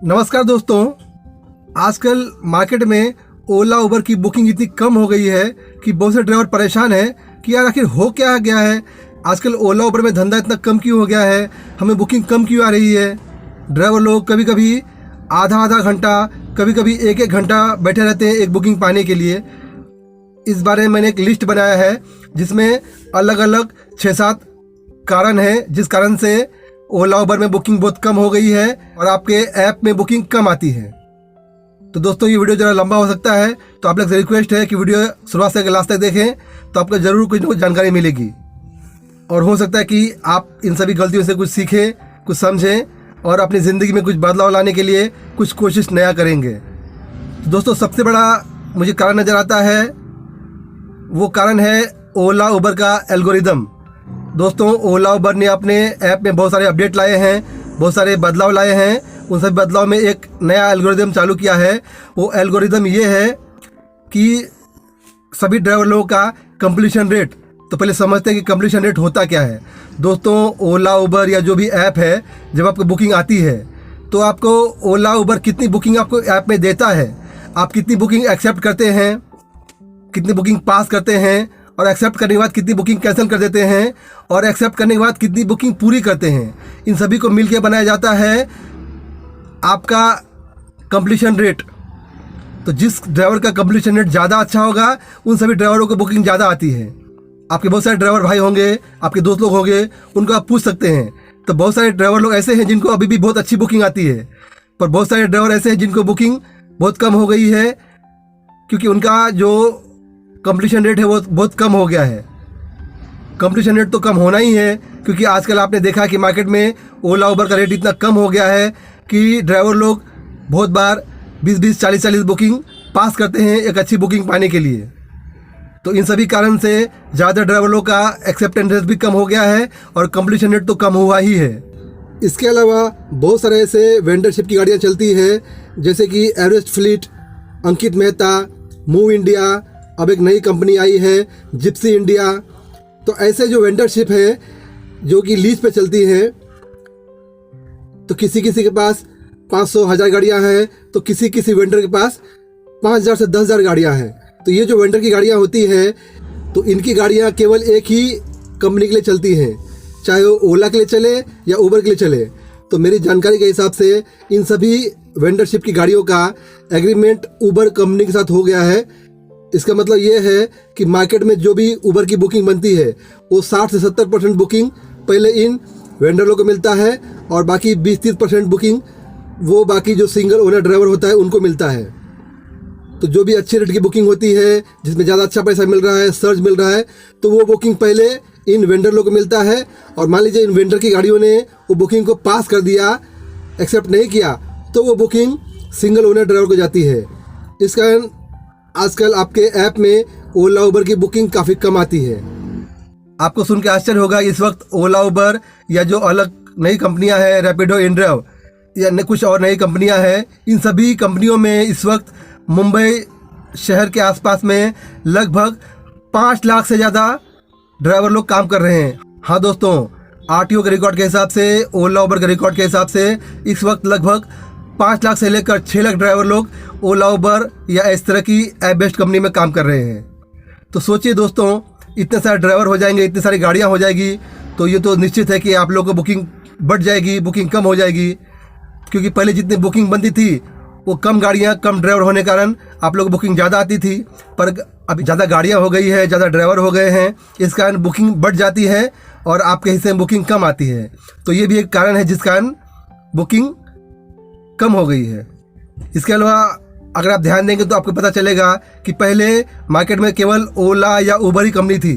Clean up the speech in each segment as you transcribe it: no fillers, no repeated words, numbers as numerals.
नमस्कार दोस्तों। आजकल मार्केट में ओला उबर की बुकिंग इतनी कम हो गई है कि बहुत से ड्राइवर परेशान हैं कि यार आखिर हो क्या गया है। आजकल ओला उबर में धंधा इतना कम क्यों हो गया है, हमें बुकिंग कम क्यों आ रही है। ड्राइवर लोग कभी कभी आधा घंटा, कभी कभी एक घंटा बैठे रहते हैं एक बुकिंग पाने के लिए। इस बारे में मैंने एक लिस्ट बनाया है जिसमें अलग अलग 6-7 कारण हैं जिस कारण से ओला उबर में बुकिंग बहुत कम हो गई है और आपके ऐप में बुकिंग कम आती है। तो दोस्तों ये वीडियो ज़रा लंबा हो सकता है, तो आप लोग से रिक्वेस्ट है कि वीडियो शुरुआत से लास्ट तक देखें, तो आपको ज़रूर कुछ न कुछ जानकारी मिलेगी और हो सकता है कि आप इन सभी गलतियों से कुछ सीखें, कुछ समझें और अपनी ज़िंदगी में कुछ बदलाव लाने के लिए कुछ कोशिश नया करेंगे। तो दोस्तों सबसे बड़ा मुझे कारण नज़र आता है, वो कारण है ओला उबर का एल्गोरिदम। दोस्तों ओला उबर ने अपने ऐप में बहुत सारे अपडेट लाए हैं, बहुत सारे बदलाव लाए हैं। उन सभी बदलाव में एक नया एल्गोरिदम चालू किया है। वो एल्गोरिदम ये है कि सभी ड्राइवर लोगों का कंप्लीशन रेट, तो पहले समझते हैं कि कंप्लीशन रेट होता क्या है। दोस्तों ओला उबर या जो भी ऐप है, जब आपको बुकिंग आती है तो आपको ओला उबर कितनी बुकिंग आपको ऐप में देता है, आप कितनी बुकिंग एक्सेप्ट करते हैं, कितनी बुकिंग पास करते हैं और एक्सेप्ट करने के बाद कितनी बुकिंग कैंसिल कर देते हैं और एक्सेप्ट करने के बाद कितनी बुकिंग पूरी करते हैं, इन सभी को मिलकर बनाया जाता है आपका कंप्लीशन रेट। तो जिस ड्राइवर का कंप्लीशन रेट ज़्यादा अच्छा होगा उन सभी ड्राइवरों को बुकिंग ज़्यादा आती है। आपके बहुत सारे ड्राइवर भाई होंगे, आपके दोस्त लोग होंगे, उनको आप पूछ सकते हैं। तो बहुत सारे ड्राइवर लोग ऐसे हैं जिनको अभी भी बहुत अच्छी बुकिंग आती है, पर बहुत सारे ड्राइवर ऐसे हैं जिनको बुकिंग बहुत कम हो गई है क्योंकि उनका जो कंप्लीशन रेट है वो बहुत कम हो गया है। कंप्लीशन रेट तो कम होना ही है क्योंकि आजकल आपने देखा कि मार्केट में ओला उबर का रेट इतना कम हो गया है कि ड्राइवर लोग बहुत बार 20-20, 40-40 बुकिंग पास करते हैं एक अच्छी बुकिंग पाने के लिए। तो इन सभी कारण से ज़्यादा ड्राइवर लोग का एक्सेप्टेंस रेट भी कम हो गया है और कंप्लीशन रेट तो कम हुआ ही है। इसके अलावा बहुत सारे ऐसे वेंडरशिप की गाड़ियाँ चलती है, जैसे कि एवरेस्ट फ्लीट, अंकित मेहता, मूव इंडिया, अब एक नई कंपनी आई है जिप्सी इंडिया। तो ऐसे जो वेंडरशिप है जो कि लीज पे चलती है, तो किसी किसी के पास 500-1000 गाड़ियाँ हैं, तो किसी किसी वेंडर के पास 5000 से 10,000 गाड़ियाँ हैं। तो ये जो वेंडर की गाड़ियाँ होती हैं, तो इनकी गाड़ियाँ केवल एक ही कंपनी के लिए चलती हैं, चाहे वो ओला के लिए चले या उबर के लिए चले। तो मेरी जानकारी के हिसाब से इन सभी वेंडरशिप की गाड़ियों का एग्रीमेंट उबर कंपनी के साथ हो गया है। इसका मतलब ये है कि मार्केट में जो भी उबर की बुकिंग बनती है वो 60 से 70% बुकिंग पहले इन वेंडरों को मिलता है और बाकी 20-30% बुकिंग वो बाकी जो सिंगल ओनर ड्राइवर होता है उनको मिलता है। तो जो भी अच्छे रेट की बुकिंग होती है, जिसमें ज़्यादा अच्छा पैसा मिल रहा है, सर्च मिल रहा है, तो वो बुकिंग पहले इन वेंडर लोगों को मिलता है। और मान लीजिए इन वेंडर की गाड़ियों ने वो बुकिंग को पास कर दिया, एक्सेप्ट नहीं किया, तो वो बुकिंग सिंगल ओनर ड्राइवर को जाती है। इस कारण आजकल आपके ऐप में ओला उबर की बुकिंग काफ़ी कम आती है। आपको सुन के आश्चर्य होगा, इस वक्त ओला उबर या जो अलग नई कंपनियां हैं, रैपिडो, इनड्राइव या कुछ और नई कंपनियां हैं, इन सभी कंपनियों में इस वक्त मुंबई शहर के आसपास में लगभग 5 लाख से ज़्यादा ड्राइवर लोग काम कर रहे हैं। हाँ दोस्तों, आरटीओ के रिकॉर्ड के हिसाब से, ओला उबर के रिकॉर्ड के हिसाब से इस वक्त लगभग 5 लाख से लेकर 6 लाख ड्राइवर लोग ओला उबर या इस तरह की ऐप बेस्ड कंपनी में काम कर रहे हैं। तो सोचिए दोस्तों, इतने सारे ड्राइवर हो जाएंगे, इतनी सारी गाड़ियां हो जाएगी, तो ये तो निश्चित है कि आप लोगों को बुकिंग बढ़ जाएगी, बुकिंग कम हो जाएगी। क्योंकि पहले जितनी बुकिंग बनती थी वो कम गाड़ियां, कम ड्राइवर होने के कारण आप लोगों को बुकिंग ज़्यादा आती थी, पर अभी ज़्यादा गाड़ियाँ हो गई है, ज़्यादा ड्राइवर हो गए हैं, इस कारण बुकिंग बढ़ जाती है और आपके हिस्से में बुकिंग कम आती है। तो ये भी एक कारण है जिस कारण बुकिंग कम हो गई है। इसके अलावा अगर आप ध्यान देंगे तो आपको पता चलेगा कि पहले मार्केट में केवल ओला या उबर ही कंपनी थी,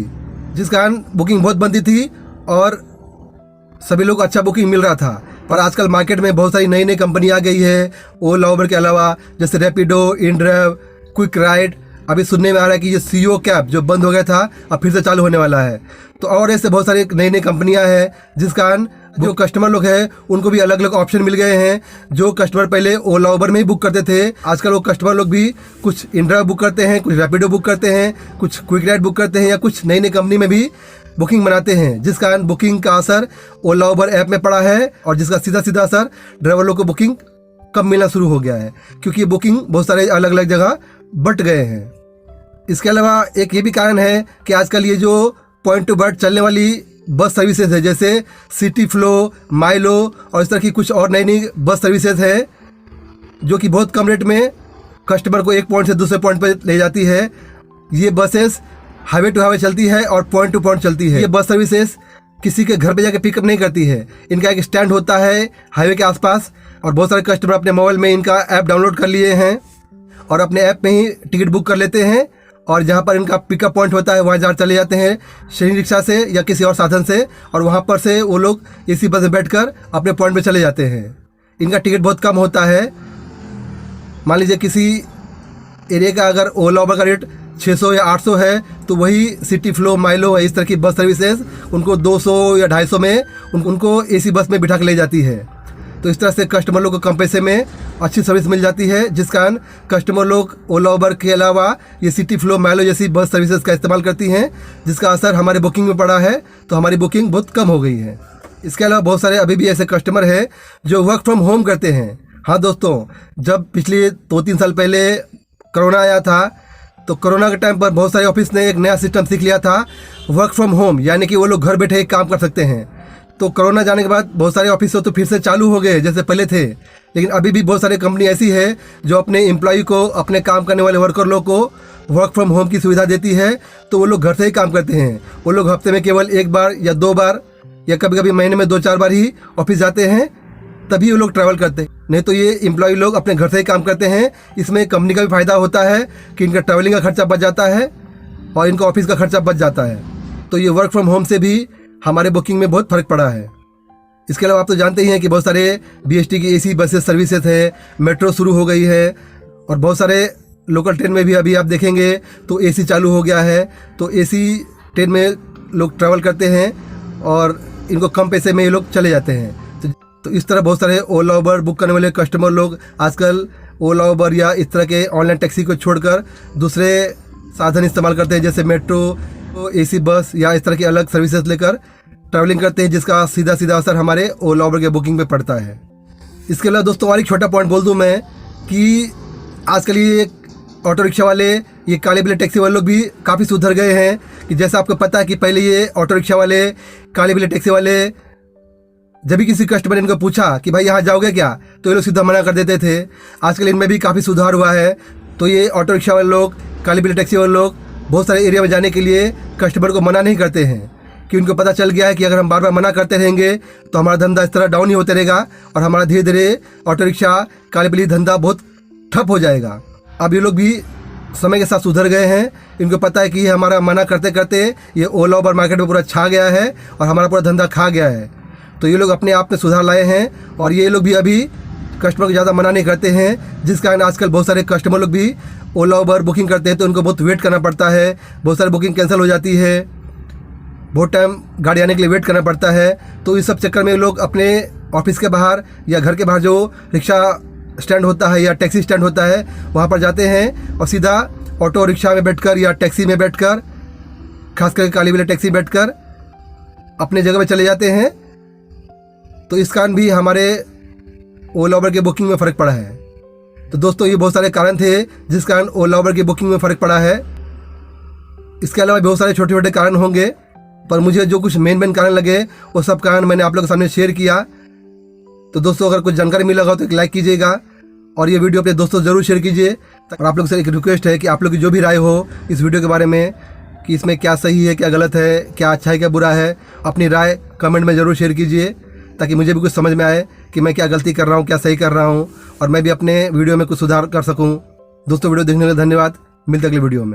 जिस कारण बुकिंग बहुत बनती थी और सभी लोग अच्छा बुकिंग मिल रहा था। पर आजकल मार्केट में बहुत सारी नई नई कंपनी आ गई है ओला उबर के अलावा, जैसे रैपिडो, इनड्राइव, क्विक राइड। अभी सुनने में आ रहा है कि ये सीओ कैब जो बंद हो गया था अब फिर से चालू होने वाला है। तो और ऐसे बहुत सारी नई नई कंपनियां हैं जिस कारण जो कस्टमर लोग हैं उनको भी अलग अलग ऑप्शन मिल गए हैं। जो कस्टमर पहले ओला उबर में ही बुक करते थे, आजकल वो कस्टमर लोग भी कुछ इनड्राइव बुक करते हैं, कुछ रैपिडो बुक करते हैं, कुछ क्विक राइड बुक करते हैं या कुछ नई नई कंपनी में भी बुकिंग बनाते हैं, जिस कारण बुकिंग का असर ओला उबर ऐप में पड़ा है और जिसका सीधा सीधा असर ड्राइवर लोग को बुकिंग कम मिलना शुरू हो गया है, क्योंकि ये बुकिंग बहुत सारे अलग अलग जगह बट गए हैं। इसके अलावा एक ये भी कारण है कि आजकल ये जो पॉइंट टू बर्थ चलने वाली बस सर्विसेज है, जैसे सिटी फ्लो, माइलो और इस तरह की कुछ और नई नई बस सर्विसेज है, जो कि बहुत कम रेट में कस्टमर को एक पॉइंट से दूसरे पॉइंट पर ले जाती है। ये बसेस हाईवे टू हाईवे चलती है और पॉइंट टू पॉइंट चलती है। ये बस सर्विसेज किसी के घर पे जाके पिकअप नहीं करती है। इनका एक स्टैंड होता है हाईवे के आसपास, और बहुत सारे कस्टमर अपने मोबाइल में इनका ऐप डाउनलोड कर लिए हैं और अपने ऐप में ही टिकट बुक कर लेते हैं, और जहाँ पर इनका पिकअप पॉइंट होता है वहाँ जहाँ चले जाते हैं शहरी रिक्शा से या किसी और साधन से, और वहाँ पर से वो लोग इसी बस में बैठकर अपने पॉइंट पे चले जाते हैं। इनका टिकट बहुत कम होता है। मान लीजिए किसी एरिया का अगर ओला उबर का रेट 600 या 800 है, तो वही सिटी फ्लो, माइलो इस तरह की बस सर्विसेज उनको 200 या 250 में उनको एसी बस में बिठा के ले जाती है। तो इस तरह से कस्टमर लोग को कम पैसे में अच्छी सर्विस मिल जाती है, जिस कारण कस्टमर लोग ओला उबर के अलावा ये सिटी फ्लो, माइलो जैसी बस सर्विसेज का इस्तेमाल करती हैं, जिसका असर हमारे बुकिंग में पड़ा है। तो हमारी बुकिंग बहुत कम हो गई है। इसके अलावा बहुत सारे अभी भी ऐसे कस्टमर हैं जो वर्क फ्रॉम होम करते हैं। हाँ दोस्तों, जब पिछले 2-3 साल पहले कोरोना आया था, तो कोरोना के टाइम पर बहुत सारे ऑफिस ने एक नया सिस्टम सीख लिया था, वर्क फ्रॉम होम, यानी कि वो लोग घर बैठे काम कर सकते हैं। तो कोरोना जाने के बाद बहुत सारे ऑफिस तो फिर से चालू हो गए जैसे पहले थे, लेकिन अभी भी बहुत सारी कंपनी ऐसी है जो अपने एम्प्लॉय को, अपने काम करने वाले वर्कर लोग को वर्क फ्रॉम होम की सुविधा देती है। तो वो लोग घर से ही काम करते हैं। वो लोग हफ्ते में केवल 1 बार या 2 बार या कभी कभी महीने में 2-4 बार ही ऑफिस जाते हैं, तभी वो लोग ट्रैवल करते हैं। नहीं तो ये एम्प्लॉय लोग अपने घर से ही काम करते हैं। इसमें कंपनी का भी फ़ायदा होता है कि इनका ट्रैवलिंग का खर्चा बच जाता है और इनका ऑफिस का खर्चा बच जाता है। तो ये वर्क फ्रॉम होम से भी हमारे बुकिंग में बहुत फ़र्क पड़ा है। इसके अलावा आप तो जानते ही हैं कि बहुत सारे BST की एसी बसेस सर्विसेज है, मेट्रो शुरू हो गई है, और बहुत सारे लोकल ट्रेन में भी अभी आप देखेंगे तो एसी चालू हो गया है। तो एसी ट्रेन में लोग ट्रैवल करते हैं और इनको कम पैसे में ये लोग चले जाते हैं। तो इस तरह बहुत सारे ओला उबर बुक करने वाले कस्टमर लोग आजकल ओला उबर या इस तरह के ऑनलाइन टैक्सी को छोड़कर दूसरे साधन इस्तेमाल करते हैं, जैसे मेट्रो, एसी बस या इस तरह की अलग सर्विसेज लेकर ट्रैवलिंग करते हैं, जिसका सीधा सीधा असर हमारे ओला उबर के बुकिंग पे पड़ता है। इसके अलावा दोस्तों और एक छोटा पॉइंट बोल दूं मैं कि आजकल ये ऑटो रिक्शा वाले, ये काले बिल्ले टैक्सी वाले लोग भी काफ़ी सुधर गए हैं। कि जैसा आपको पता है कि पहले ये ऑटो रिक्शा वाले, काले बिल्ले टैक्सी वाले, जब भी किसी कस्टमर ने इनको पूछा कि भाई यहाँ जाओगे क्या, तो ये लोग सीधा मना कर देते थे। आजकल इनमें भी काफ़ी सुधार हुआ है। तो ये ऑटो रिक्शा वाले लोग, काले बिल्ले टैक्सी वाले लोग बहुत सारे एरिया में जाने के लिए कस्टमर को मना नहीं करते हैं, कि उनको पता चल गया है कि अगर हम बार बार मना करते रहेंगे तो हमारा धंधा इस तरह डाउन ही होते रहेगा और हमारा धीरे धीरे ऑटो रिक्शा, काले बिल्ली धंधा बहुत ठप हो जाएगा। अब ये लोग भी समय के साथ सुधर गए हैं। इनको पता है कि हमारा मना करते करते ये ओला उबर मार्केट में पूरा छा गया है और हमारा पूरा धंधा खा गया है। तो ये लोग अपने आप में सुधार लाए हैं और ये लोग भी अभी कस्टमर को ज़्यादा मना नहीं करते हैं, जिस कारण आजकल बहुत सारे कस्टमर लोग भी ओला उबर बुकिंग करते हैं तो उनको बहुत वेट करना पड़ता है। बहुत सारी बुकिंग कैंसिल हो जाती है, बहुत टाइम गाड़ी आने के लिए वेट करना पड़ता है। तो इस सब चक्कर में लोग अपने ऑफिस के बाहर या घर के बाहर जो रिक्शा स्टैंड होता है या टैक्सी स्टैंड होता है वहाँ पर जाते हैं और सीधा ऑटो रिक्शा में बैठकर या टैक्सी में बैठकर, खास करके काली बिल्ली टैक्सी बैठकर अपने जगह पे चले जाते हैं। तो इस कारण भी हमारे ओला उबर के बुकिंग में फ़र्क पड़ा है। तो दोस्तों ये बहुत सारे कारण थे जिस कारण ओला उबर की बुकिंग में फ़र्क पड़ा है। इसके अलावा बहुत सारे छोटे छोटे कारण होंगे, पर मुझे जो कुछ मेन कारण लगे वो सब कारण मैंने आप लोगों के सामने शेयर किया। तो दोस्तों अगर कुछ जानकारी मिला हो तो एक लाइक कीजिएगा और ये वीडियो अपने दोस्तों ज़रूर शेयर कीजिए। और आप लोग से एक रिक्वेस्ट है कि आप लोग की जो भी राय हो इस वीडियो के बारे में, कि इसमें क्या सही है, क्या गलत है, क्या अच्छा है, क्या बुरा है, अपनी राय कमेंट में ज़रूर शेयर कीजिए, ताकि मुझे भी कुछ समझ में आए कि मैं क्या गलती कर रहा हूँ, क्या सही कर रहा हूँ, और मैं भी अपने वीडियो में कुछ सुधार कर सकूँ। दोस्तों वीडियो देखने के लिए धन्यवाद। मिलते अगले वीडियो में।